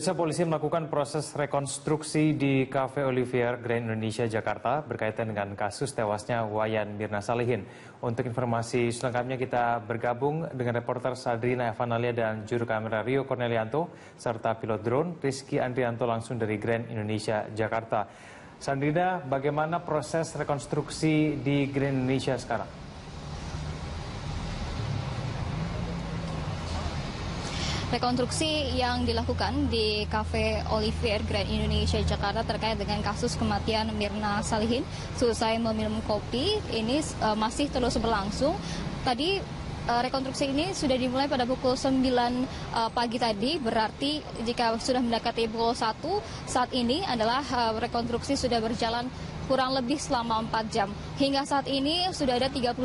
Pemirsa, polisi melakukan proses rekonstruksi di Cafe Olivier Grand Indonesia Jakarta berkaitan dengan kasus tewasnya Wayan Mirna Salihin. Untuk informasi selengkapnya kita bergabung dengan reporter Sadrina Evanalia dan juru kamera Rio Cornelianto serta pilot drone Rizky Andrianto langsung dari Grand Indonesia Jakarta. Sadrina, bagaimana proses rekonstruksi di Grand Indonesia sekarang? Rekonstruksi yang dilakukan di Cafe Olivier Grand Indonesia Jakarta terkait dengan kasus kematian Mirna Salihin selesai meminum kopi ini masih terus berlangsung. Tadi rekonstruksi ini sudah dimulai pada pukul 9 pagi tadi, berarti jika sudah mendekati pukul 1 saat ini adalah rekonstruksi sudah berjalan kurang lebih selama 4 jam. Hingga saat ini sudah ada 35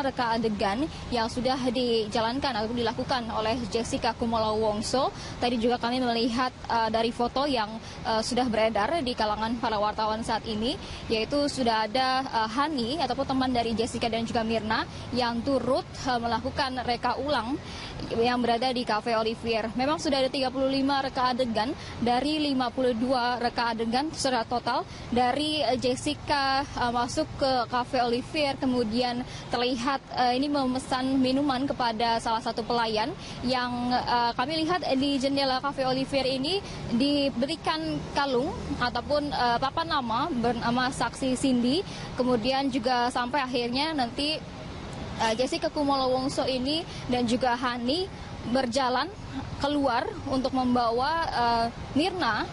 reka adegan yang sudah dijalankan atau dilakukan oleh Jessica Kumolo Wongso. Tadi juga kami melihat dari foto yang sudah beredar di kalangan para wartawan saat ini, yaitu sudah ada Hani ataupun teman dari Jessica dan juga Mirna yang turut melakukan reka ulang yang berada di Cafe Olivier. Memang sudah ada 35 reka adegan dari 52 reka adegan secara total dari Jessica masuk ke Cafe Olivier, kemudian terlihat ini memesan minuman kepada salah satu pelayan yang kami lihat di jendela Cafe Olivier ini diberikan kalung ataupun papan nama bernama Saksi Cindy, kemudian juga sampai akhirnya nanti Jessica Kumolo Wongso ini dan juga Hani berjalan keluar untuk membawa Mirna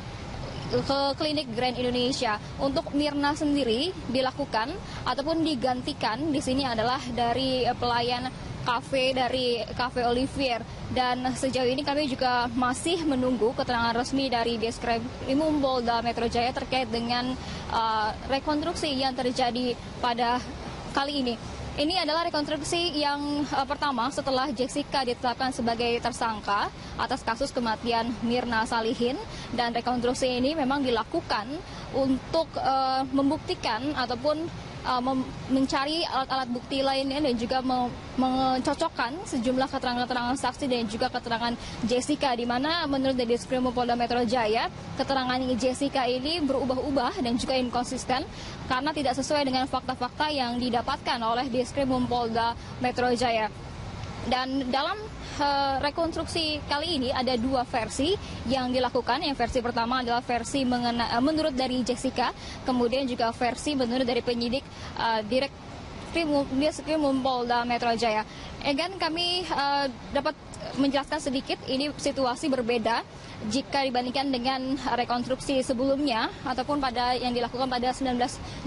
ke klinik Grand Indonesia. Untuk Mirna sendiri dilakukan ataupun digantikan di sini adalah dari pelayan kafe dari Cafe Olivier, dan sejauh ini kami juga masih menunggu keterangan resmi dari Diskrimum Polda Metro Jaya terkait dengan rekonstruksi yang terjadi pada kali ini. Ini adalah rekonstruksi yang pertama setelah Jessica ditetapkan sebagai tersangka atas kasus kematian Mirna Salihin, dan rekonstruksi ini memang dilakukan untuk membuktikan ataupun mencari alat-alat bukti lainnya dan juga mencocokkan sejumlah keterangan-keterangan saksi dan juga keterangan Jessica, di mana menurut Diskrimum Polda Metro Jaya keterangan Jessica ini berubah-ubah dan juga inkonsisten karena tidak sesuai dengan fakta-fakta yang didapatkan oleh Diskrimum Polda Metro Jaya. Dan dalam rekonstruksi kali ini ada dua versi yang dilakukan. Yang versi pertama adalah versi menurut dari Jessica, kemudian juga versi menurut dari penyidik Diskrimum Polda Metro Jaya. Egan, kami dapat menjelaskan sedikit, ini situasi berbeda jika dibandingkan dengan rekonstruksi sebelumnya ataupun pada yang dilakukan pada 19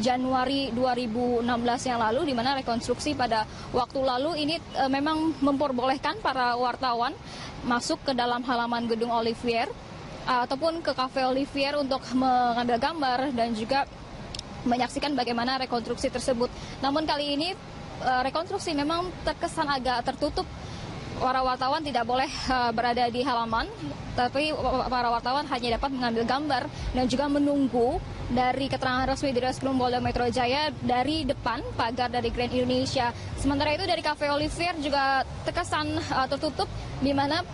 Januari 2016 yang lalu, di mana rekonstruksi pada waktu lalu ini memang memperbolehkan para wartawan masuk ke dalam halaman gedung Olivier ataupun ke Cafe Olivier untuk mengambil gambar dan juga menyaksikan bagaimana rekonstruksi tersebut. Namun kali ini rekonstruksi memang terkesan agak tertutup. Para wartawan tidak boleh berada di halaman, tapi para wartawan hanya dapat mengambil gambar dan juga menunggu dari keterangan resmi dari Diskrimum Polda Metro Jaya dari depan pagar dari Grand Indonesia. Sementara itu dari Cafe Olivier juga terkesan tertutup, di mana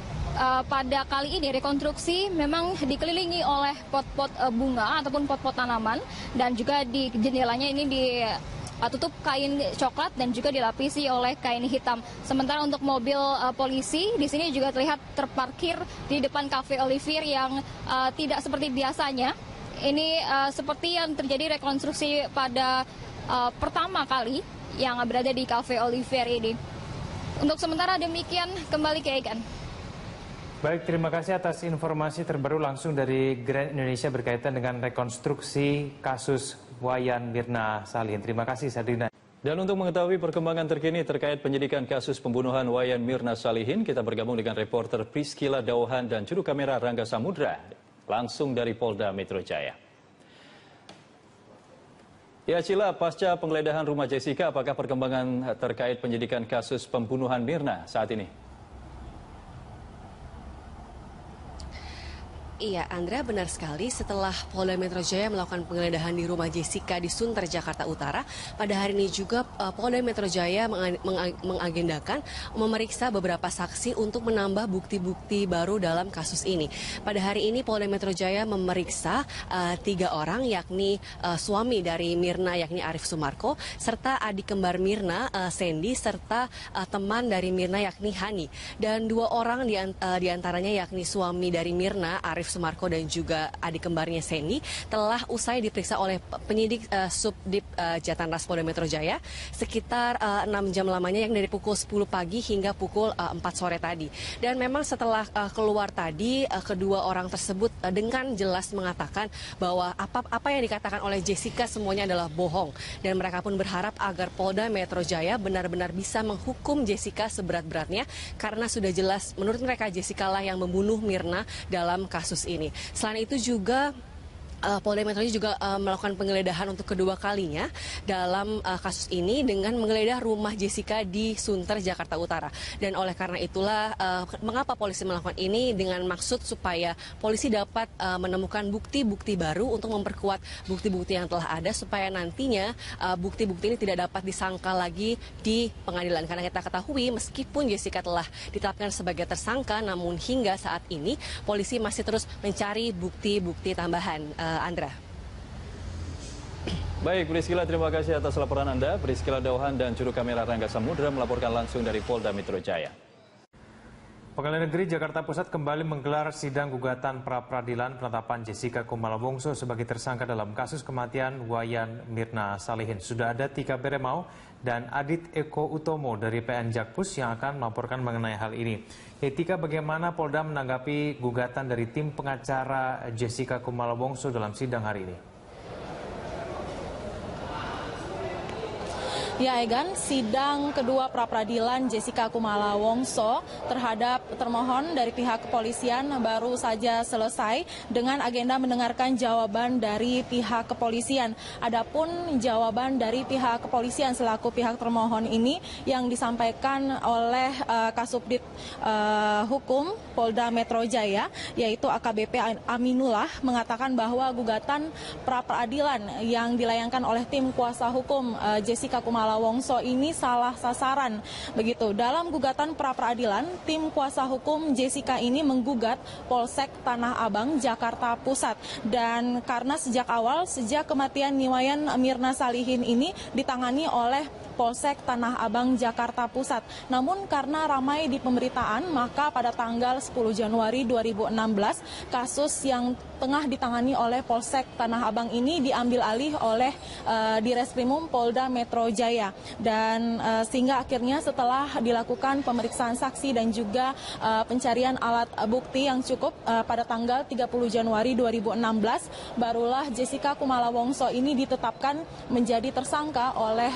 pada kali ini rekonstruksi memang dikelilingi oleh pot-pot bunga ataupun pot-pot tanaman, dan juga di jendelanya ini ditutup kain coklat dan juga dilapisi oleh kain hitam. Sementara untuk mobil polisi di sini juga terlihat terparkir di depan Cafe Olivier yang tidak seperti biasanya. Ini seperti yang terjadi rekonstruksi pada pertama kali yang berada di Cafe Olivier ini. Untuk sementara demikian, kembali ke Egan. Baik, terima kasih atas informasi terbaru langsung dari Grand Indonesia berkaitan dengan rekonstruksi kasus Wayan Mirna Salihin. Terima kasih, Sadrina. Dan untuk mengetahui perkembangan terkini terkait penyidikan kasus pembunuhan Wayan Mirna Salihin, kita bergabung dengan reporter Priscila Dauhan dan juru kamera Rangga Samudra langsung dari Polda Metro Jaya. Ya, Cila, pasca penggeledahan rumah Jessica, apakah perkembangan terkait penyidikan kasus pembunuhan Mirna saat ini? Iya, Andra, benar sekali. Setelah Polda Metro Jaya melakukan penggeledahan di rumah Jessica di Sunter, Jakarta Utara, pada hari ini juga Polda Metro Jaya mengagendakan memeriksa beberapa saksi untuk menambah bukti-bukti baru dalam kasus ini. Pada hari ini Polda Metro Jaya memeriksa 3 orang, yakni suami dari Mirna, yakni Arif Sumarko, serta adik kembar Mirna, Sandy, serta teman dari Mirna, yakni Hani. Dan 2 orang di antaranya, yakni suami dari Mirna, Arif Sumarko, dan juga adik kembarnya Sandy, telah usai diperiksa oleh penyidik Subdit Jatanras Polda Metro Jaya sekitar 6 jam lamanya, yang dari pukul 10 pagi hingga pukul 4 sore tadi. Dan memang setelah keluar tadi, kedua orang tersebut dengan jelas mengatakan bahwa apa yang dikatakan oleh Jessica semuanya adalah bohong. Dan mereka pun berharap agar Polda Metro Jaya benar-benar bisa menghukum Jessica seberat-beratnya, karena sudah jelas menurut mereka Jessica lah yang membunuh Mirna dalam kasus ini. Selain itu juga Polda Metro Jaya juga melakukan penggeledahan untuk kedua kalinya dalam kasus ini dengan menggeledah rumah Jessica di Sunter, Jakarta Utara. Dan oleh karena itulah mengapa polisi melakukan ini, dengan maksud supaya polisi dapat menemukan bukti-bukti baru untuk memperkuat bukti-bukti yang telah ada, supaya nantinya bukti-bukti ini tidak dapat disangka lagi di pengadilan. Karena kita ketahui meskipun Jessica telah ditetapkan sebagai tersangka, namun hingga saat ini polisi masih terus mencari bukti-bukti tambahan. Andra. Baik, Priscila, terima kasih atas laporan Anda. Priscila Dauhan dan juru kamera Rangga Samudra melaporkan langsung dari Polda Metro Jaya. Pengadilan Negeri Jakarta Pusat kembali menggelar sidang gugatan pra-peradilan penetapan Jessica Kumala Wongso sebagai tersangka dalam kasus kematian Wayan Mirna Salihin. Sudah ada Tika Beremau dan Adit Eko Utomo dari PN Jakpus yang akan melaporkan mengenai hal ini. Tika, bagaimana Polda menanggapi gugatan dari tim pengacara Jessica Kumala Wongso dalam sidang hari ini? Ya, Egan, sidang kedua pra-peradilan Jessica Kumala Wongso terhadap termohon dari pihak kepolisian baru saja selesai dengan agenda mendengarkan jawaban dari pihak kepolisian. Adapun jawaban dari pihak kepolisian selaku pihak termohon ini yang disampaikan oleh Kasubdit Hukum Polda Metro Jaya, yaitu AKBP Aminullah, mengatakan bahwa gugatan pra-peradilan yang dilayangkan oleh tim kuasa hukum Jessica Kumala Wongso ini salah sasaran. Begitu, dalam gugatan pra-peradilan, tim kuasa hukum Jessica ini menggugat Polsek Tanah Abang, Jakarta Pusat. Dan karena sejak kematian Wayan Mirna Salihin ini ditangani oleh Polsek Tanah Abang, Jakarta Pusat. Namun karena ramai di pemberitaan, maka pada tanggal 10 Januari 2016, kasus yang tengah ditangani oleh Polsek Tanah Abang ini diambil alih oleh Direskrimum Polda Metro Jaya. Dan sehingga akhirnya setelah dilakukan pemeriksaan saksi dan juga pencarian alat bukti yang cukup pada tanggal 30 Januari 2016, barulah Jessica Kumala Wongso ini ditetapkan menjadi tersangka oleh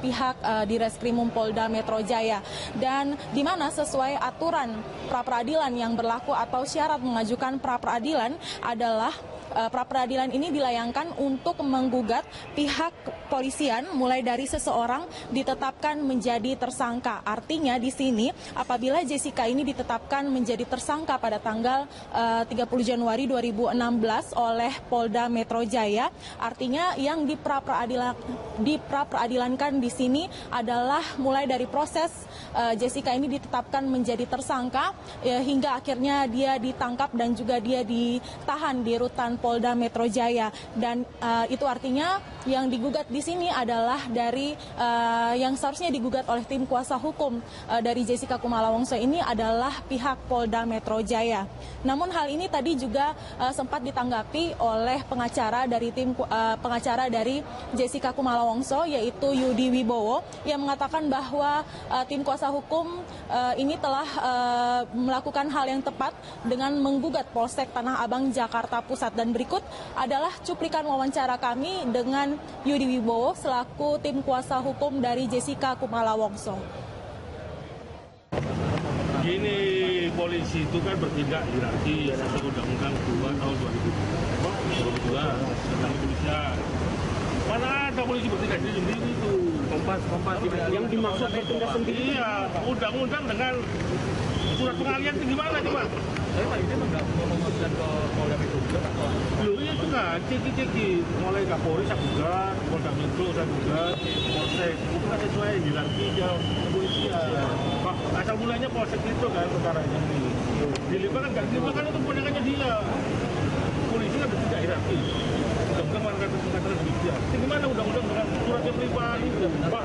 pihak Direskrimum Polda Metro Jaya. Dan di mana sesuai aturan pra-peradilan yang berlaku atau syarat mengajukan pra-peradilan adalah pra-peradilan ini dilayangkan untuk menggugat pihak kepolisian mulai dari seseorang ditetapkan menjadi tersangka. Artinya di sini apabila Jessica ini ditetapkan menjadi tersangka pada tanggal 30 Januari 2016 oleh Polda Metro Jaya, artinya yang pra-peradilankan di sini adalah mulai dari proses Jessica ini ditetapkan menjadi tersangka hingga akhirnya dia ditangkap dan juga dia ditahan di rutan Polda Metro Jaya. Dan itu artinya yang digugat di sini adalah dari yang seharusnya digugat oleh tim kuasa hukum dari Jessica Kumala Wongso ini adalah pihak Polda Metro Jaya. Namun hal ini tadi juga sempat ditanggapi oleh pengacara dari Jessica Kumala Wongso, yaitu Yudi Wibowo, yang mengatakan bahwa tim kuasa hukum ini telah melakukan hal yang tepat dengan menggugat Polsek Tanah Abang, Jakarta Pusat. Dan berikut adalah cuplikan wawancara kami dengan Yudi Wibowo selaku tim kuasa hukum dari Jessica Kumala Wongso. Gini, polisi itu kan bertindak hierarki sesuai Undang-Undang 2 tahun 2002 tentang kepolisian. Mana ada polisi bertindak sendiri itu? Kompas yang dimaksud bertindak sendiri. Iya, undang-undang dengan surat pengalian itu gimana coba? Saya Pak ini nggak mau memasukkan ke Polda Metro juga atau? Loh itu nggak ceki mulai Kapolri saya gugat, Polda Metro saya gugat, Polsek itu kan sesuai hierarki kepolisian. Pak asal mulanya Polsek itu kan perkaranya ini. Dilimpahkan nggak dilimpahkan itu kewenangannya dia. Polisi kan tidak hierarki. Bukan warga kata demikian. Gimana undang-undang dengan suratnya pribadi? Pak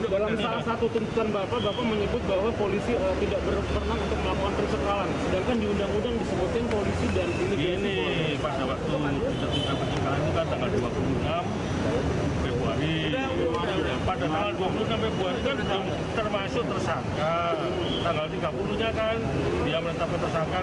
dalam salah satu tuntutan Bapak menyebut bahwa polisi tidak berwenang untuk melakukan pencekalan. Sedangkan di undang-undang disebutkan polisi dan ini pada waktu ketika pencekalan itu kan tanggal 26 Februari. Pada tanggal 26 Februari kan belum termasuk tersangka. Tanggal 30-nya kan dia menetapkan tersangka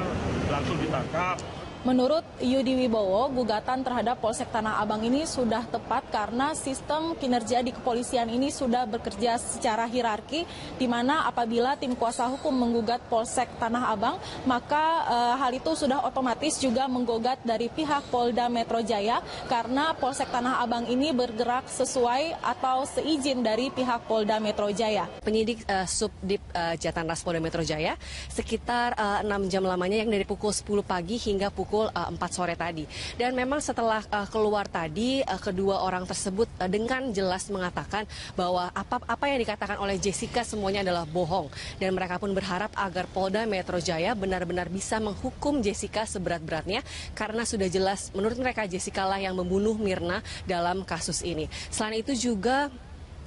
langsung ditangkap. Menurut Yudi Wibowo, gugatan terhadap Polsek Tanah Abang ini sudah tepat karena sistem kinerja di kepolisian ini sudah bekerja secara hierarki, di mana apabila tim kuasa hukum menggugat Polsek Tanah Abang, maka hal itu sudah otomatis juga menggugat dari pihak Polda Metro Jaya karena Polsek Tanah Abang ini bergerak sesuai atau seizin dari pihak Polda Metro Jaya. Penyidik Subdit Jatanras Polda Metro Jaya sekitar 6 jam lamanya yang dari pukul 10 pagi hingga pukul 4 sore tadi. Dan memang setelah keluar tadi, kedua orang tersebut dengan jelas mengatakan bahwa apa yang dikatakan oleh Jessica semuanya adalah bohong. Dan mereka pun berharap agar Polda Metro Jaya benar-benar bisa menghukum Jessica seberat-beratnya karena sudah jelas menurut mereka Jessica lah yang membunuh Mirna dalam kasus ini. Selain itu juga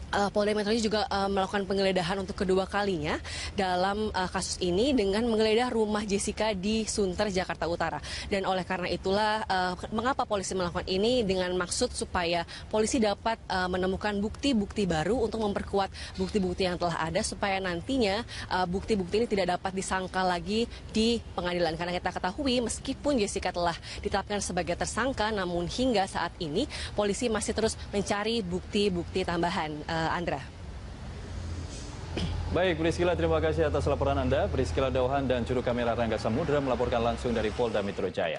Polda Metro Jaya juga melakukan penggeledahan untuk kedua kalinya dalam kasus ini dengan menggeledah rumah Jessica di Sunter, Jakarta Utara. Dan oleh karena itulah mengapa polisi melakukan ini dengan maksud supaya polisi dapat menemukan bukti-bukti baru untuk memperkuat bukti-bukti yang telah ada supaya nantinya bukti-bukti ini tidak dapat disangka lagi di pengadilan. Karena kita ketahui meskipun Jessica telah ditetapkan sebagai tersangka, namun hingga saat ini polisi masih terus mencari bukti-bukti tambahan. Andra. Baik, Priscila, terima kasih atas laporan Anda. Priscila Dauhan dan juru kamera Rangga Samudra melaporkan langsung dari Polda Metro Jaya.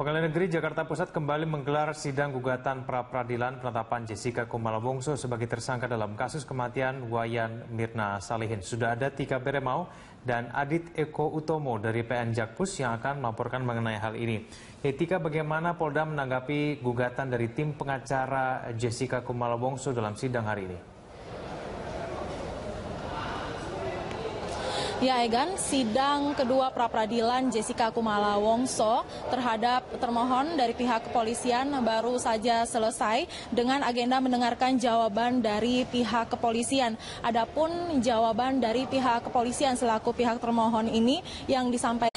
Pengadilan Negeri Jakarta Pusat kembali menggelar sidang gugatan pra-peradilan penetapan Jessica Kumala Wongso sebagai tersangka dalam kasus kematian Wayan Mirna Salihin. Sudah ada Tika Beremau dan Adit Eko Utomo dari PN Jakpus yang akan melaporkan mengenai hal ini. Tika, bagaimana Polda menanggapi gugatan dari tim pengacara Jessica Kumala Wongso dalam sidang hari ini? Ya, Egan, sidang kedua pra-peradilan Jessica Kumala Wongso terhadap termohon dari pihak kepolisian baru saja selesai dengan agenda mendengarkan jawaban dari pihak kepolisian. Adapun jawaban dari pihak kepolisian selaku pihak termohon ini yang disampaikan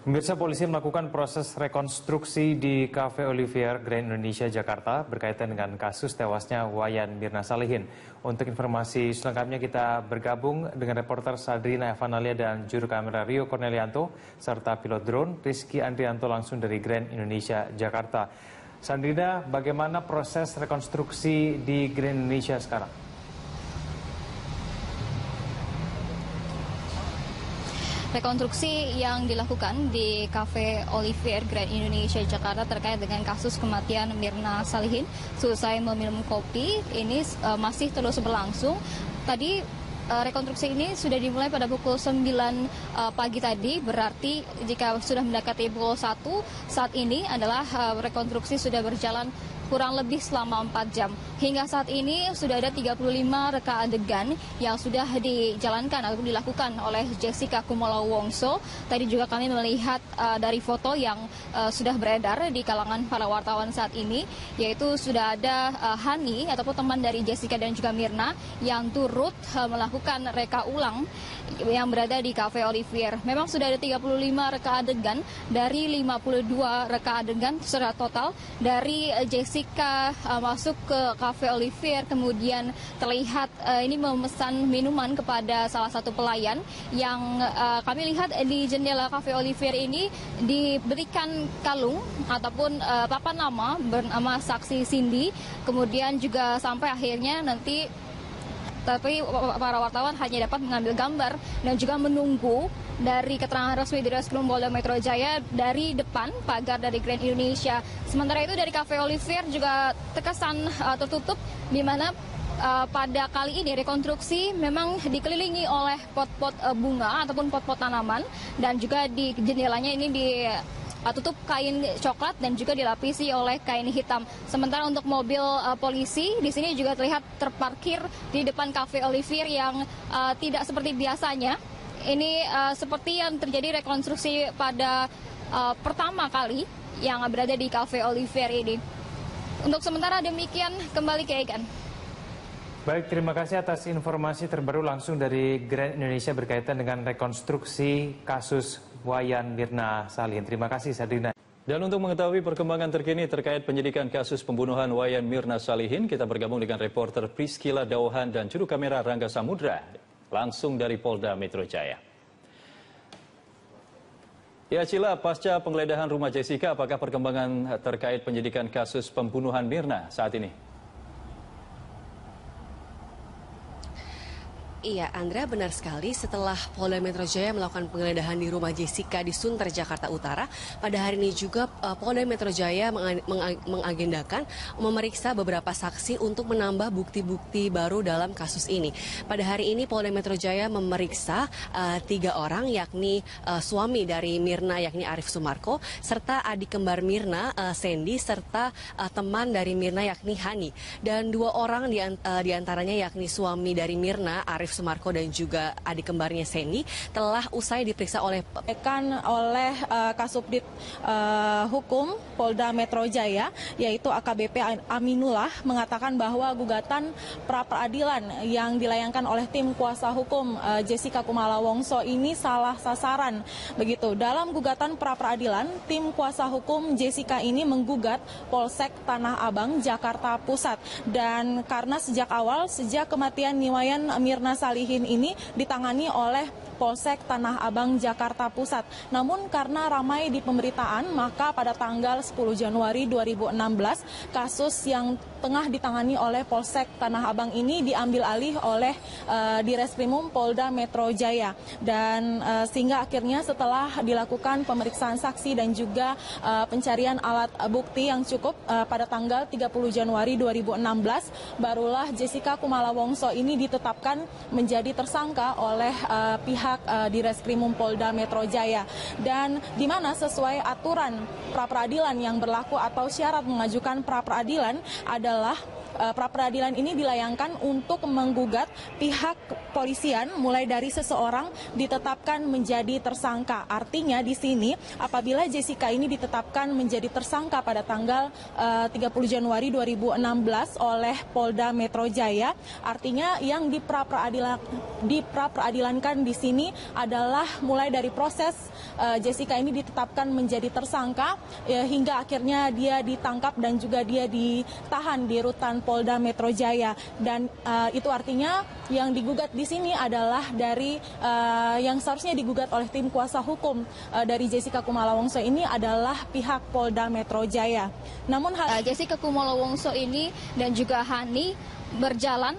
Pemirsa, polisi melakukan proses rekonstruksi di Cafe Olivier Grand Indonesia Jakarta berkaitan dengan kasus tewasnya Wayan Mirna Salihin. Untuk informasi selengkapnya kita bergabung dengan reporter Sadrina Evanalia dan juru kamera Rio Cornelianto serta pilot drone Rizky Andrianto langsung dari Grand Indonesia Jakarta. Sadrina, bagaimana proses rekonstruksi di Grand Indonesia sekarang? Rekonstruksi yang dilakukan di Cafe Olivier Grand Indonesia Jakarta terkait dengan kasus kematian Mirna Salihin selesai meminum kopi ini masih terus berlangsung. Tadi rekonstruksi ini sudah dimulai pada pukul 9 pagi tadi, berarti jika sudah mendekati pukul 1 saat ini adalah rekonstruksi sudah berjalan kurang lebih selama 4 jam. Hingga saat ini sudah ada 35 reka adegan yang sudah dijalankan atau dilakukan oleh Jessica Kumala Wongso. Tadi juga kami melihat dari foto yang sudah beredar di kalangan para wartawan saat ini, yaitu sudah ada Hani ataupun teman dari Jessica dan juga Mirna yang turut melakukan reka ulang yang berada di Cafe Olivier. Memang sudah ada 35 reka adegan dari 52 reka adegan secara total dari Jessica masuk ke Cafe Olivier, kemudian terlihat ini memesan minuman kepada salah satu pelayan yang kami lihat di jendela Cafe Olivier ini diberikan kalung ataupun papan nama bernama saksi Cindy, kemudian juga sampai akhirnya nanti tapi para wartawan hanya dapat mengambil gambar dan juga menunggu dari keterangan resmi di Reskrim Polda Metro Jaya dari depan pagar dari Grand Indonesia. Sementara itu dari Cafe Olivier juga terkesan tertutup, di mana pada kali ini rekonstruksi memang dikelilingi oleh pot-pot bunga ataupun pot-pot tanaman, dan juga di jendelanya ini ditutup kain coklat dan juga dilapisi oleh kain hitam. Sementara untuk mobil polisi di sini juga terlihat terparkir di depan Cafe Olivier yang tidak seperti biasanya. Ini seperti yang terjadi rekonstruksi pada pertama kali yang berada di Cafe Olivier ini. Untuk sementara demikian, kembali ke Egan. Baik, terima kasih atas informasi terbaru langsung dari Grand Indonesia berkaitan dengan rekonstruksi kasus Wayan Mirna Salihin. Terima kasih, Sadrina. Dan untuk mengetahui perkembangan terkini terkait penyidikan kasus pembunuhan Wayan Mirna Salihin, kita bergabung dengan reporter Priscila Dauhan dan juru kamera Rangga Samudra langsung dari Polda Metro Jaya. Ya, Cila, pasca penggeledahan rumah Jessica, apakah perkembangan terkait penyidikan kasus pembunuhan Mirna saat ini? Iya, Andra, benar sekali. Setelah Polda Metro Jaya melakukan penggeledahan di rumah Jessica di Sunter, Jakarta Utara, pada hari ini juga Polda Metro Jaya mengagendakan memeriksa beberapa saksi untuk menambah bukti-bukti baru dalam kasus ini. Pada hari ini Polda Metro Jaya memeriksa 3 orang, yakni suami dari Mirna, yakni Arif Sumarko, serta adik kembar Mirna, Sandy, serta teman dari Mirna, yakni Hani. Dan 2 orang diantaranya, yakni suami dari Mirna, Arif Sumarko, dan juga adik kembarnya Sandy, telah usai diperiksa oleh Kasubdit Hukum Polda Metro Jaya, yaitu AKBP Aminullah, mengatakan bahwa gugatan pra-peradilan yang dilayangkan oleh tim kuasa hukum Jessica Kumala Wongso ini salah sasaran. Begitu, dalam gugatan pra-peradilan, tim kuasa hukum Jessica ini menggugat Polsek Tanah Abang, Jakarta Pusat. Dan karena sejak kematian Wayan Mirna Salihin ini ditangani oleh Polsek Tanah Abang, Jakarta Pusat. Namun karena ramai di pemberitaan, maka pada tanggal 10 Januari 2016, kasus yang tengah ditangani oleh Polsek Tanah Abang ini diambil alih oleh Direskrimum Polda Metro Jaya. Dan sehingga akhirnya setelah dilakukan pemeriksaan saksi dan juga pencarian alat bukti yang cukup pada tanggal 30 Januari 2016, barulah Jessica Kumala Wongso ini ditetapkan menjadi tersangka oleh pihak Direskrimum Polda Metro Jaya, dan di mana sesuai aturan pra-peradilan yang berlaku atau syarat mengajukan pra-peradilan adalah pra-peradilan ini dilayangkan untuk menggugat pihak kepolisian mulai dari seseorang ditetapkan menjadi tersangka. Artinya di sini apabila Jessica ini ditetapkan menjadi tersangka pada tanggal 30 Januari 2016 oleh Polda Metro Jaya, artinya yang pra-peradilankan di sini adalah mulai dari proses Jessica ini ditetapkan menjadi tersangka hingga akhirnya dia ditangkap dan juga dia ditahan di rutan Polda Metro Jaya. Dan itu artinya yang digugat di sini adalah dari yang seharusnya digugat oleh tim kuasa hukum dari Jessica Kumala Wongso ini adalah pihak Polda Metro Jaya. Namun Jessica Kumala Wongso ini dan juga Hani berjalan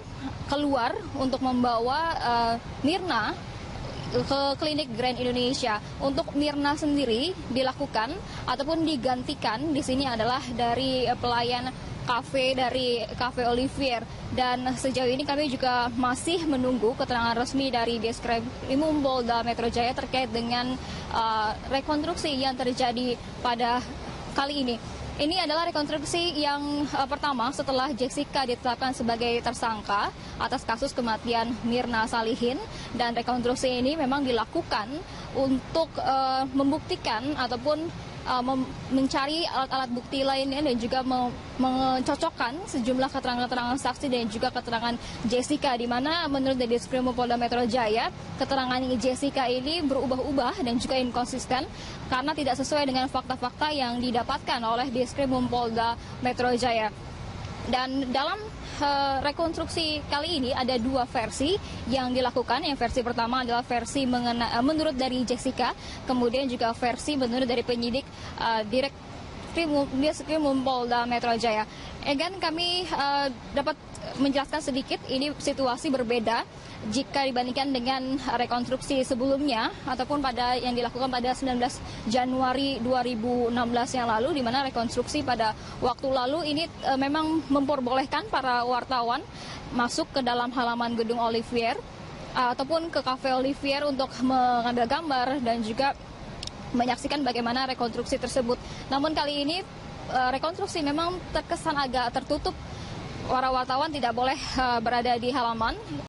keluar untuk membawa Mirna ke klinik Grand Indonesia. Untuk Mirna sendiri dilakukan ataupun digantikan di sini adalah dari pelayan dari Cafe Olivier, dan sejauh ini kami juga masih menunggu keterangan resmi dari Direskrimum Polda Metro Jaya terkait dengan rekonstruksi yang terjadi pada kali ini. Ini adalah rekonstruksi yang pertama setelah Jessica ditetapkan sebagai tersangka atas kasus kematian Mirna Salihin, dan rekonstruksi ini memang dilakukan untuk membuktikan ataupun mencari alat-alat bukti lainnya dan juga mencocokkan sejumlah keterangan-keterangan saksi dan juga keterangan Jessica, di mana menurut Direskrimum Polda Metro Jaya keterangan Jessica ini berubah-ubah dan juga inkonsisten karena tidak sesuai dengan fakta-fakta yang didapatkan oleh Direskrimum Polda Metro Jaya. Dan dalam rekonstruksi kali ini ada 2 versi yang dilakukan. Yang versi pertama adalah versi menurut dari Jessica, kemudian juga versi menurut dari penyidik Direskrimum Polda Metro Jaya. Egan, kami dapat menjelaskan sedikit, ini situasi berbeda jika dibandingkan dengan rekonstruksi sebelumnya ataupun pada yang dilakukan pada 19 Januari 2016 yang lalu, di mana rekonstruksi pada waktu lalu ini memang memperbolehkan para wartawan masuk ke dalam halaman gedung Olivier ataupun ke Cafe Olivier untuk mengambil gambar dan juga menyaksikan bagaimana rekonstruksi tersebut. Namun kali ini rekonstruksi memang terkesan agak tertutup. Para wartawan tidak boleh berada di halaman.